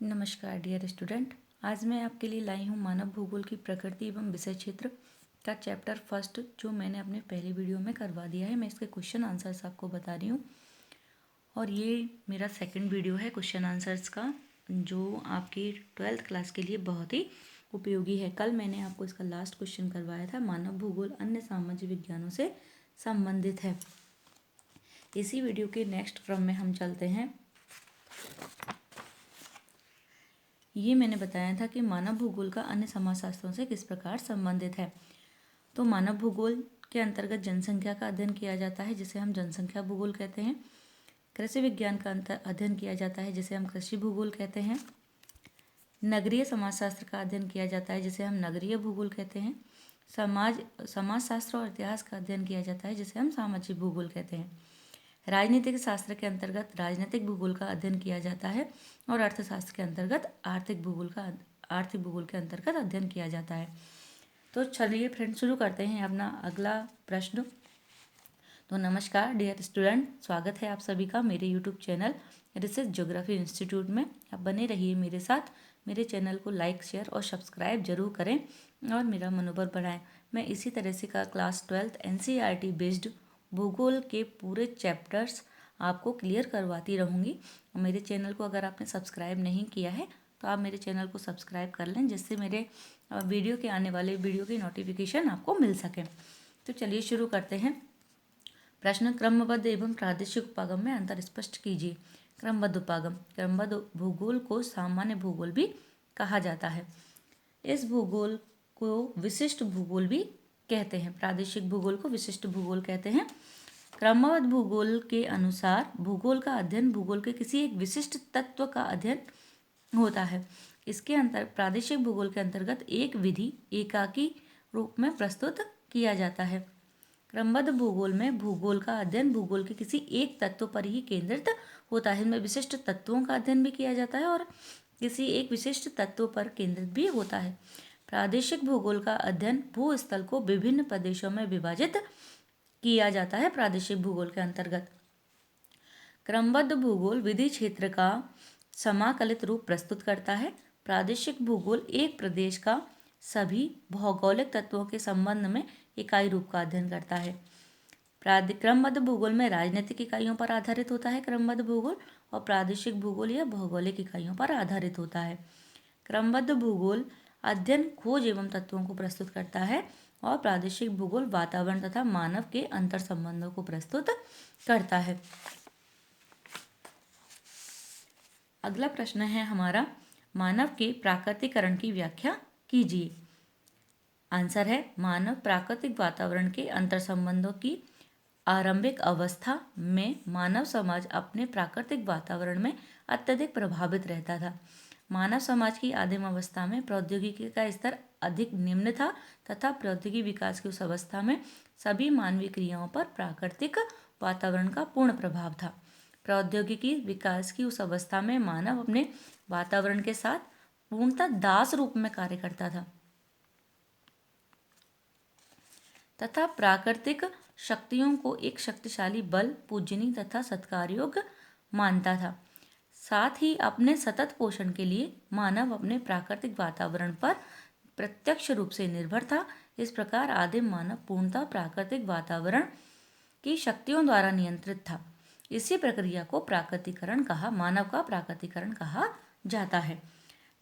नमस्कार dear student. आज मैं आपके लिए लाई हूँ मानव भूगोल की प्रकृति एवं विषय क्षेत्र का चैप्टर फर्स्ट, जो मैंने अपने पहले वीडियो में करवा दिया है। मैं इसके क्वेश्चन आंसर्स आपको बता रही हूँ और ये मेरा सेकंड वीडियो है क्वेश्चन आंसर्स का, जो आपकी 12th क्लास के लिए बहुत ही उपयोगी है। कल मैंने आपको इसका लास्ट क्वेश्चन करवाया था, मानव भूगोल अन्य सामाजिक विज्ञानों से संबंधित है। इसी वीडियो के नेक्स्ट क्रम में हम चलते हैं। ये मैंने बताया था कि मानव भूगोल का अन्य समाजशास्त्रों से किस प्रकार संबंधित है। तो मानव भूगोल के अंतर्गत जनसंख्या का अध्ययन किया जाता है, जिसे हम जनसंख्या भूगोल कहते हैं। कृषि विज्ञान का अध्ययन किया जाता है, जिसे हम कृषि भूगोल कहते हैं। नगरीय समाजशास्त्र का अध्ययन किया जाता है, जिसे हम नगरीय भूगोल कहते हैं। समाजशास्त्र और इतिहास का अध्ययन किया जाता है, जिसे हम सामाजिक भूगोल कहते हैं। राजनीतिक शास्त्र के अंतर्गत राजनीतिक भूगोल का अध्ययन किया जाता है और अर्थशास्त्र के अंतर्गत आर्थिक भूगोल के अंतर्गत अध्ययन किया जाता है। तो चलिए फ्रेंड, शुरू करते हैं अपना अगला प्रश्न। तो नमस्कार डियर स्टूडेंट, स्वागत है आप सभी का मेरे YouTube channel research geography institute में। आप बने रहिए मेरे साथ। मेरे चैनल को लाइक, शेयर और सब्सक्राइब जरूर करें और मेरा मनोबल बढ़ाएं। मैं इसी तरह से का क्लास 12th NCERT बेस्ड भूगोल के पूरे चैप्टर्स आपको क्लियर करवाती रहूँगी। मेरे चैनल को अगर आपने सब्सक्राइब नहीं किया है तो आप मेरे चैनल को सब्सक्राइब कर लें, जिससे मेरे वीडियो के आने वाले वीडियो की नोटिफिकेशन आपको मिल सके। तो चलिए शुरू करते हैं। प्रश्न, क्रमबद्ध एवं प्रादेशिक उपागम में अंतर स्पष्ट कीजिए। क्रमबद्ध उपागम, क्रमबद्ध भूगोल को सामान्य भूगोल भी कहा जाता है। इस भूगोल को विशिष्ट भूगोल भी कहते हैं। प्रादेशिक भूगोल को विशिष्ट भूगोल कहते हैं। क्रमबद्ध भूगोल के अनुसार भूगोल का अध्ययन भूगोल के किसी एक विशिष्ट तत्व का अध्ययन होता है। इसके अंतर प्रादेशिक भूगोल के अंतर्गत एक विधि एकाकी रूप में प्रस्तुत किया जाता है। क्रमबद्ध भूगोल में भूगोल का अध्ययन भूगोल के किसी एक तत्व पर ही केंद्रित होता है। इनमें विशिष्ट तत्वों का अध्ययन भी किया जाता है और किसी एक विशिष्ट तत्व पर केंद्रित भी होता है। प्रादेशिक भूगोल का अध्ययन भूस्थल को विभिन्न प्रदेशों में विभाजित किया जाता है। प्रादेशिक भूगोल के अंतर्गत क्रमबद्ध भूगोल विधि क्षेत्र का समाकलित रूप प्रस्तुत करता है। प्रादेशिक भूगोल एक प्रदेश का सभी भौगोलिक तत्वों के संबंध में इकाई रूप का अध्ययन करता है। क्रमबद्ध भूगोल में राजनीतिक इकाइयों पर आधारित होता है क्रमबद्ध भूगोल, और प्रादेशिक भूगोल या भौगोलिक इकाइयों पर आधारित होता है। क्रमबद्ध भूगोल अध्ययन खोज एवं तत्वों को प्रस्तुत करता है और प्रादेशिक भूगोल वातावरण तथा मानव के अंतर संबंधों को प्रस्तुत करता है। अगला प्रश्न है हमारा, मानव के प्राकृतिकरण की व्याख्या कीजिए। आंसर है, मानव प्राकृतिक वातावरण के अंतर संबंधों की आरंभिक अवस्था में मानव समाज अपने प्राकृतिक वातावरण में अत्यधिक प्रभावित रहता था। मानव समाज की आदिम अवस्था में प्रौद्योगिकी का स्तर अधिक निम्न था तथा प्रौद्योगिकी विकास की उस अवस्था में सभी मानवीय क्रियाओं पर प्राकृतिक वातावरण का पूर्ण प्रभाव था। प्रौद्योगिकी विकास की उस अवस्था में मानव अपने वातावरण के साथ पूर्णतः दास रूप में कार्य करता था तथा प्राकृतिक शक्तियों को एक शक्तिशाली बल, पूजनीय तथा सत्कार योग्य मानता था। साथ ही अपने सतत पोषण के लिए मानव अपने प्राकृतिक वातावरण पर प्रत्यक्ष रूप से निर्भर था। इस प्रकार आदिम मानव पूर्णतः प्राकृतिक वातावरण की शक्तियों द्वारा नियंत्रित था। इसी प्रक्रिया को प्राकृतिकरण कहा, मानव का प्राकृतिकरण कहा जाता है।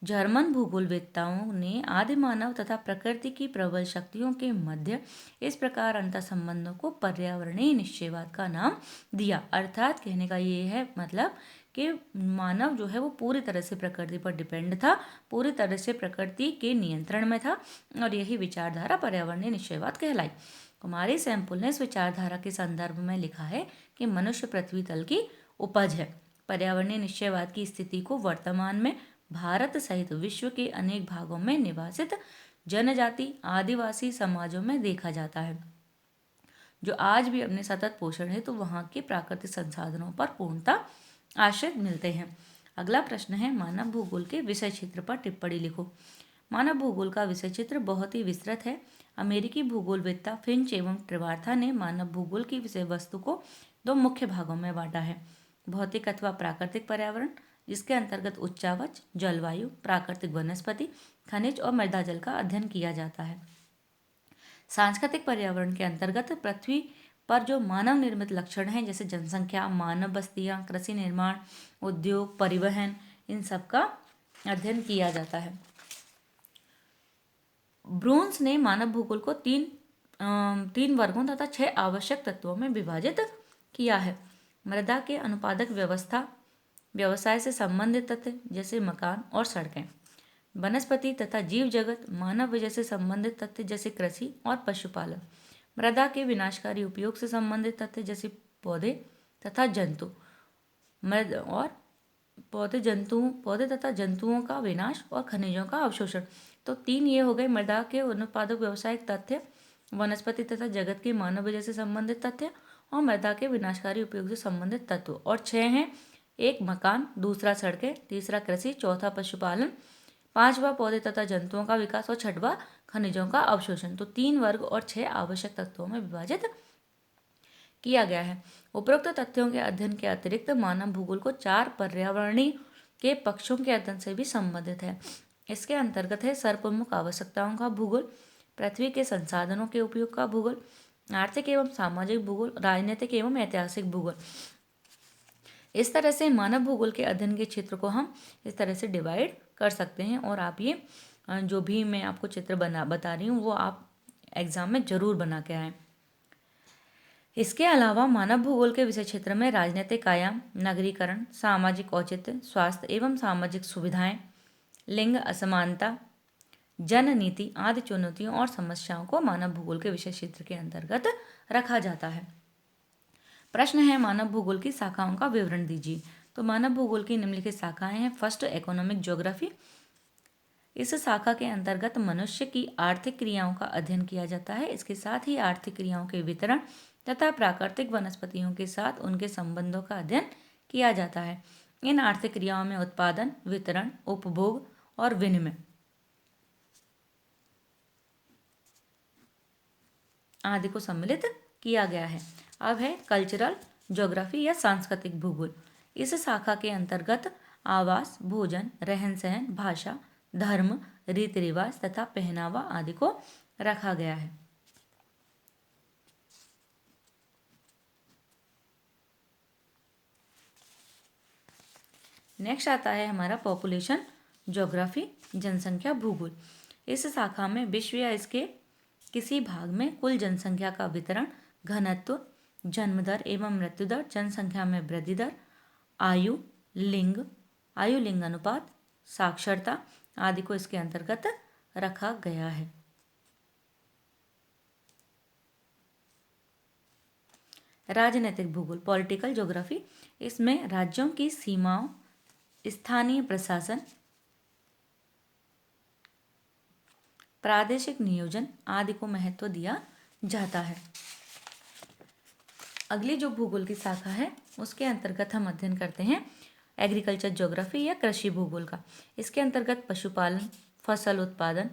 जर्मन भूगोलवेत्ताओं ने आदि मानव तथा प्रकृति की प्रबल शक्तियों के मध्य इस प्रकार अंतर संबंधों को पर्यावरणीय निश्चयवाद का नाम दिया। अर्थात कहने का ये है मतलब कि मानव जो है वो पूरी तरह से प्रकृति पर डिपेंड था, पूरी तरह से प्रकृति के नियंत्रण में था, और यही विचारधारा पर्यावरणीय निश्चयवाद कहलाई। कुमारी सैमपुल ने इस विचारधारा के संदर्भ में लिखा है कि मनुष्य पृथ्वी तल की उपज है। पर्यावरणीय निश्चयवाद की स्थिति को वर्तमान में भारत सहित विश्व के अनेक भागों में निवासित जनजाति आदिवासी समाजों में देखा जाता है, जो आज भी अपने सतत पोषण हेतु वहाँ के प्राकृतिक संसाधनों पर पूर्णतः आश्रित मिलते हैं। अगला प्रश्न है, मानव भूगोल के विषय क्षेत्र पर टिप्पणी लिखो। मानव भूगोल का विषय क्षेत्र बहुत ही विस्तृत है। अमेरिकी भूगोलवेत्ता फिंच एवं ट्रिवार्था ने मानव भूगोल की विषय वस्तु को दो मुख्य भागों में बांटा है, भौतिक अथवा प्राकृतिक पर्यावरण जिसके अंतर्गत उच्चावच, जलवायु, प्राकृतिक वनस्पति, खनिज और मृदा जल का अध्ययन किया जाता है। सांस्कृतिक पर्यावरण के अंतर्गत पृथ्वी पर जो मानव निर्मित लक्षण हैं जैसे जनसंख्या, मानव बस्तियां, कृषि निर्माण, उद्योग, परिवहन, इन सब का अध्ययन किया जाता है। ब्रून्स ने मानव भूगोल को तीन वर्गों तथा 6 आवश्यक तत्वों में विभाजित किया है। मृदा के अनुपादक व्यवस्था, व्यवसाय से संबंधित तथ्य जैसे मकान और सड़कें, वनस्पति तथा जीव जगत, मानव वजह से संबंधित तथ्य जैसे कृषि और पशुपालन, मृदा के विनाशकारी उपयोग से संबंधित तथ्य जैसे पौधे तथा जंतु, पौधे तथा जंतुओं का विनाश और खनिजों का अवशोषण। तो 3 ये हो गए मृदा के अनुत्पादक व्यावसायिक तथ्य, वनस्पति तथा जगत के मानव वजह से संबंधित तथ्य और मृदा के विनाशकारी उपयोग से संबंधित तत्व। और 6 हैं, 1 मकान, दूसरा सड़कें, तीसरा कृषि, चौथा पशुपालन, 5वां पौधे तथा जंतुओं का विकास और 6वां खनिजों का अवशोषण। तो 3 वर्ग और 6 आवश्यक तत्वों में विभाजित किया गया है। उपरोक्त तथ्यों के अध्ययन के अतिरिक्त मानव भूगोल को 4 पर्यावरणीय के पक्षों के अध्ययन से भी संबंधित है। इसके अंतर्गत है सर्वप्रमुख आवश्यकताओं का भूगोल, पृथ्वी के संसाधनों के उपयोग का भूगोल, आर्थिक एवं सामाजिक भूगोल, राजनीतिक एवं ऐतिहासिक भूगोल। इस तरह से मानव भूगोल के अध्ययन के क्षेत्र को हम इस तरह से डिवाइड कर सकते हैं। और आप ये जो भी मैं आपको चित्र बता रही हूँ वो आप एग्जाम में जरूर बना के आएँ। इसके अलावा मानव भूगोल के विषय क्षेत्र में राजनीतिक आयाम, नगरीकरण, सामाजिक औचित्य, स्वास्थ्य एवं सामाजिक सुविधाएं, लिंग असमानता, जननीति आदि चुनौतियों और समस्याओं को मानव भूगोल के विषय क्षेत्र के अंतर्गत रखा जाता है। प्रश्न है, मानव भूगोल की शाखाओं का विवरण दीजिए। तो मानव भूगोल की निम्नलिखित शाखाएं हैं। First, economic geography. इस शाखा के अंतर्गत मनुष्य की आर्थिक क्रियाओं का अध्ययन किया जाता है। इसके साथ ही आर्थिक क्रियाओं के वितरण तथा प्राकृतिक वनस्पतियों के साथ उनके संबंधों का अध्ययन किया जाता है। इन आर्थिक क्रियाओं में उत्पादन, वितरण, उपभोग और विनिमय आदि को सम्मिलित किया गया है। अब है कल्चरल ज्योग्राफी या सांस्कृतिक भूगोल। इस शाखा के अंतर्गत आवास, भोजन, रहन सहन, भाषा, धर्म, रीति रिवाज तथा पहनावा आदि को रखा गया है। नेक्स्ट आता है हमारा पॉपुलेशन ज्योग्राफी, जनसंख्या भूगोल। इस शाखा में विश्व या इसके किसी भाग में कुल जनसंख्या का वितरण, घनत्व, जन्म दर एवं मृत्यु दर, जनसंख्या में वृद्धि दर, आयु लिंग अनुपात, साक्षरता आदि को इसके अंतर्गत रखा गया है। राजनीतिक भूगोल, पॉलिटिकल ज्योग्राफी। इसमें राज्यों की सीमाओं, स्थानीय प्रशासन, प्रादेशिक नियोजन आदि को महत्व दिया जाता है। अगली जो भूगोल की शाखा है उसके अंतर्गत हम अध्ययन करते हैं एग्रीकल्चर ज्योग्राफी या कृषि भूगोल का। इसके अंतर्गत पशुपालन, फसल उत्पादन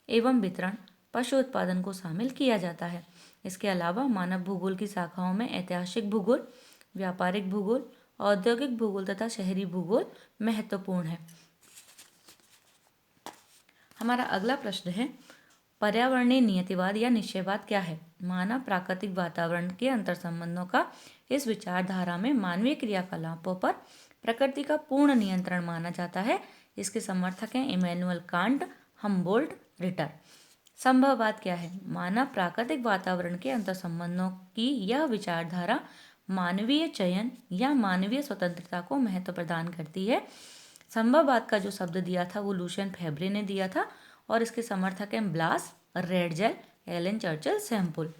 एवं वितरण, पशु उत्पादन को शामिल किया जाता है। इसके अलावा मानव भूगोल की शाखाओं में ऐतिहासिक भूगोल, व्यापारिक भूगोल, औद्योगिक भूगोल तथा शहरी भूगोल महत्वपूर्ण है। हमारा अगला प्रश्न है, पर्यावरणीय नियतिवाद या निश्चयवाद क्या है? मानव प्राकृतिक वातावरण के अंतर संबंधों का इस विचारधारा में मानवीय क्रियाकलापों पर प्रकृति का पूर्ण नियंत्रण माना जाता है। इसके समर्थक हैं इमैनुअल कांट, हम्बोल्ट, रिटर। संभववाद क्या है? मानव प्राकृतिक वातावरण के अंतर संबंधों की यह विचारधारा मानवीय चयन या मानवीय स्वतंत्रता को महत्व प्रदान करती है। संभववाद का जो शब्द दिया था वो लूशियन फेब्रे ने दिया था और इसके समर्थक हैं Blache, Ratzel, Ellen Churchill, Semple.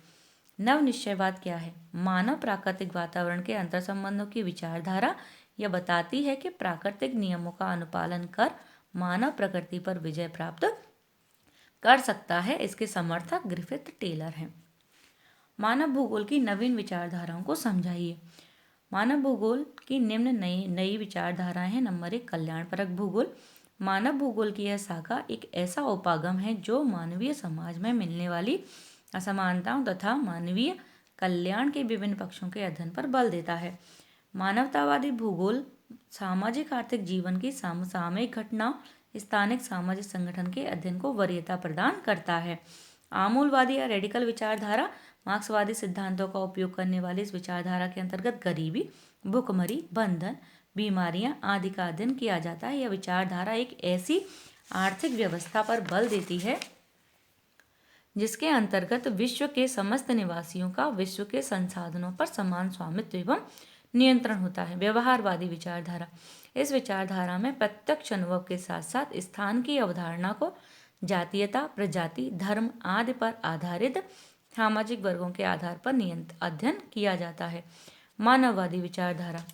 नव निश्चयवाद क्या है? मानव प्राकृतिक वातावरण के अंतर संबंधों की विचारधारा यह बताती है कि प्राकृतिक नियमों का अनुपालन कर मानव प्रकृति पर विजय प्राप्त कर सकता है। इसके समर्थक ग्रिफिथ टेलर हैं। मानव भूगोल की नवीन विचारधाराओं को समझाइए। मानव भूगोल की निम्न नई विचारधाराएं हैं। नंबर 1, कल्याणपरक भूगोल। मानव भूगोल की यह शाखा एक ऐसा उपागम है जो मानवीय समाज में मिलने वाली असमानताओं तथा मानवीय कल्याण के विभिन्न पक्षों के अध्ययन पर बल देता है। मानवतावादी भूगोल सामाजिक आर्थिक जीवन की समसामयिक घटनाओं, स्थानिक सामाजिक संगठन के अध्ययन को वरीयता प्रदान करता है। आमूलवादी या रेडिकल विचारधारा, मार्क्सवादी सिद्धांतों का उपयोग करने वाली इस विचारधारा के अंतर्गत गरीबी, भुखमरी, बंधन, बीमारियां आदि का अध्ययन किया जाता है। यह विचारधारा एक ऐसी आर्थिक व्यवस्था पर बल देती है जिसके अंतर्गत विश्व के समस्त निवासियों का विश्व के संसाधनों पर समान स्वामित्व एवं नियंत्रण होता है। व्यवहारवादी विचारधारा, इस विचारधारा में प्रत्यक्ष अनुभव के साथ साथ स्थान की अवधारणा को जातीयता, प्रजाति, धर्म आदि पर आधारित सामाजिक वर्गों के आधार पर अध्ययन किया जाता है। मानववादी विचारधारा,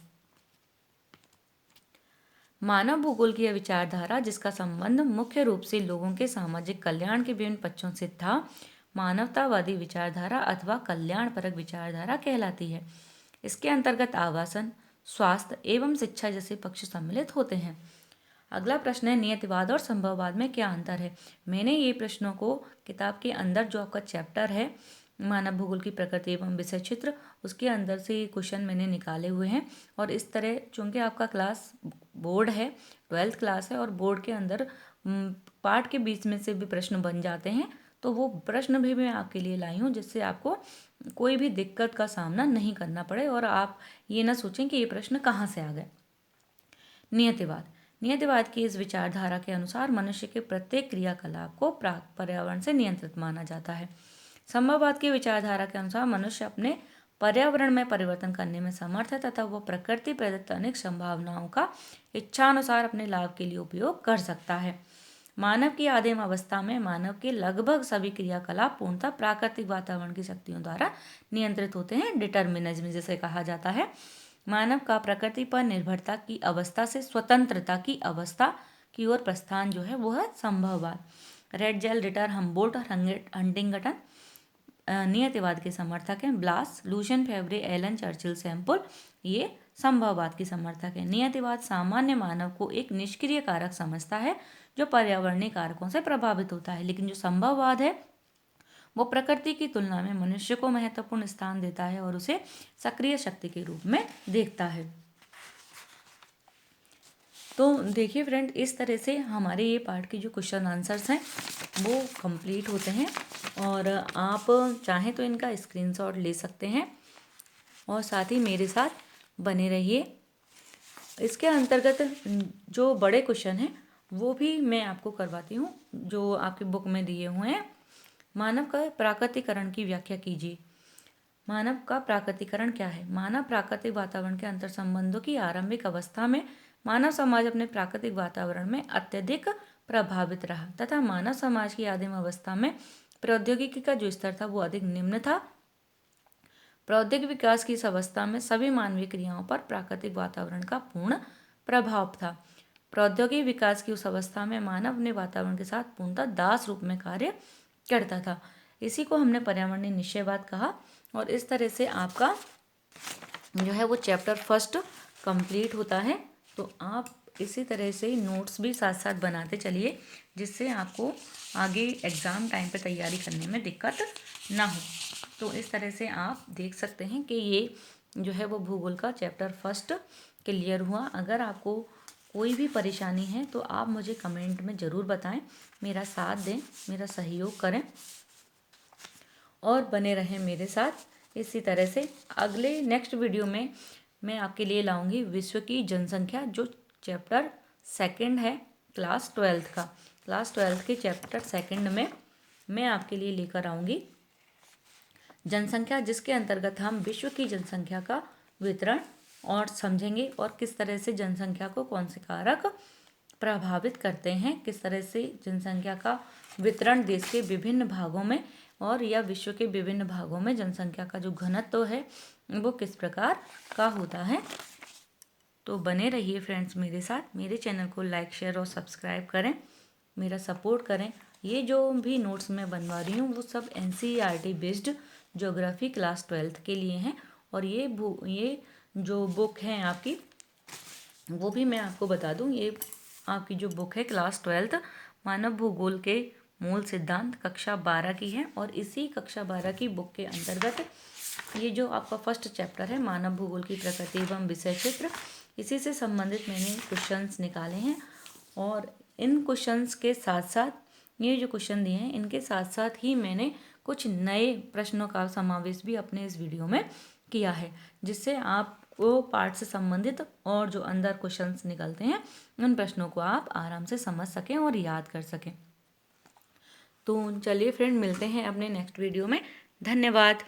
मानव भूगोल की यह विचारधारा, जिसका संबंध मुख्य रूप से लोगों के सामाजिक कल्याण के विभिन्न पक्षों से था, मानवतावादी विचारधारा अथवा कल्याणपरक विचारधारा कहलाती है। इसके अंतर्गत आवासन, स्वास्थ्य एवं शिक्षा जैसे पक्ष सम्मिलित होते हैं। अगला प्रश्न है, नियतिवाद और संभववाद में क्या अंतर है। मैंने ये प्रश्नों को किताब के अंदर जो आपका चैप्टर है मानव भूगोल की प्रकृति एवं विषय चित्र, उसके अंदर से क्वेश्चन मैंने निकाले हुए हैं। और इस तरह चूंकि आपका क्लास बोर्ड है, 12th क्लास है, और बोर्ड के अंदर पार्ट के बीच में से भी प्रश्न बन जाते हैं, तो वो प्रश्न भी मैं आपके लिए लाई हूँ जिससे आपको कोई भी दिक्कत का सामना नहीं करना पड़े और आप ये ना सोचें कि ये प्रश्न कहाँ से आ गए। नियतिवाद, नियतिवाद की इस विचारधारा के अनुसार मनुष्य के प्रत्येक क्रियाकलाप को पर्यावरण से नियंत्रित माना जाता है। संभववाद की विचारधारा के अनुसार मनुष्य अपने पर्यावरण में परिवर्तन करने में समर्थ है तथा वह प्रकृति प्रदत्त अनेक संभावनाओं का इच्छानुसार अपने लाभ के लिए उपयोग कर सकता है। मानव की आदिम अवस्था में मानव के लगभग सभी क्रियाकलाप पूर्णतः प्राकृतिक वातावरण की शक्तियों द्वारा नियंत्रित होते हैं। डिटर्मिनिज्म जिसे कहा जाता है, मानव का प्रकृति पर निर्भरता की अवस्था से स्वतंत्रता की अवस्था की ओर प्रस्थान जो है वो है संभववाद। रेडजेल, रिटर, हम्बोल्ट और हंटिंगटन नियतिवाद के समर्थक हैं। BLAS, Lucian फेब्रे, Ellen Churchill, sample ये संभववाद की समर्थक हैं। नियतिवाद सामान्य मानव को एक निष्क्रिय कारक समझता है जो पर्यावरणीय कारकों से प्रभावित होता है, लेकिन जो संभववाद है वो प्रकृति की तुलना में मनुष्य को महत्वपूर्ण स्थान देता है और उसे सक्रिय शक्ति के रूप में देखता है। तो देखिए फ्रेंड, इस तरह से हमारे ये पार्ट के जो क्वेश्चन आंसर्स हैं वो कंप्लीट होते हैं और आप चाहें तो इनका स्क्रीनशॉट ले सकते हैं और साथ ही मेरे साथ बने रहिए। इसके अंतर्गत जो बड़े क्वेश्चन हैं वो भी मैं आपको करवाती हूँ जो आपकी बुक में दिए हुए हैं। मानव का प्राकृतिकरण की व्याख्या कीजिए। मानव का प्राकृतिकरण क्या है। मानव प्राकृतिक वातावरण के अंतर संबंधों की आरंभिक अवस्था में मानव समाज अपने प्राकृतिक वातावरण में अत्यधिक प्रभावित रहा तथा मानव समाज की आदिम अवस्था में प्रौद्योगिकी का जो स्तर था वो अधिक निम्न था। प्रौद्योगिक विकास की इस अवस्था में सभी मानवीय क्रियाओं पर प्राकृतिक वातावरण का पूर्ण प्रभाव था। प्रौद्योगिक विकास की उस अवस्था में मानव अपने वातावरण के साथ पूर्णतः दास रूप में कार्य करता था। इसी को हमने पर्यावरणीय निश्चयवाद कहा। और इस तरह से आपका जो है वो चैप्टर फर्स्ट कंप्लीट होता है। तो आप इसी तरह से नोट्स भी साथ साथ बनाते चलिए जिससे आपको आगे एग्ज़ाम टाइम पे तैयारी करने में दिक्कत ना हो। तो इस तरह से आप देख सकते हैं कि ये जो है वो भूगोल का चैप्टर फर्स्ट क्लियर हुआ। अगर आपको कोई भी परेशानी है तो आप मुझे कमेंट में ज़रूर बताएं, मेरा साथ दें, मेरा सहयोग करें और बने रहें मेरे साथ। इसी तरह से अगले नेक्स्ट वीडियो में मैं आपके लिए लाऊंगी विश्व की जनसंख्या, जो चैप्टर सेकंड है क्लास 12th का। क्लास 12th के चैप्टर सेकंड में मैं आपके लिए लेकर आऊँगी जनसंख्या, जिसके अंतर्गत हम विश्व की जनसंख्या का वितरण और समझेंगे और किस तरह से जनसंख्या को कौन से कारक प्रभावित करते हैं, किस तरह से जनसंख्या का वितरण देश के विभिन्न भागों में और या विश्व के विभिन्न भागों में जनसंख्या का जो घनत्व है वो किस प्रकार का होता है। तो बने रहिए फ्रेंड्स मेरे साथ। मेरे चैनल को लाइक, शेयर और सब्सक्राइब करें, मेरा सपोर्ट करें। ये जो भी नोट्स मैं बनवा रही हूँ वो सब NCERT based geography class 12th के लिए हैं। और ये जो बुक है आपकी वो भी मैं आपको बता दूँ, ये आपकी जो बुक है क्लास 12th मानव भूगोल के मूल सिद्धांत कक्षा 12 की है। और इसी कक्षा 12 की बुक के अंतर्गत ये जो आपका फर्स्ट चैप्टर है मानव भूगोल की प्रकृति एवं विषय चित्र, इसी से संबंधित मैंने क्वेश्चंस निकाले हैं और इन क्वेश्चंस के साथ साथ ये जो क्वेश्चन दिए हैं इनके साथ साथ ही मैंने कुछ नए प्रश्नों का समावेश भी अपने इस वीडियो में किया है, जिससे आपको पाठ से संबंधित और जो अंदर क्वेश्चंस निकलते हैं उन प्रश्नों को आप आराम से समझ सकें और याद कर सकें। तो चलिए फ्रेंड, मिलते हैं अपने नेक्स्ट वीडियो में। धन्यवाद।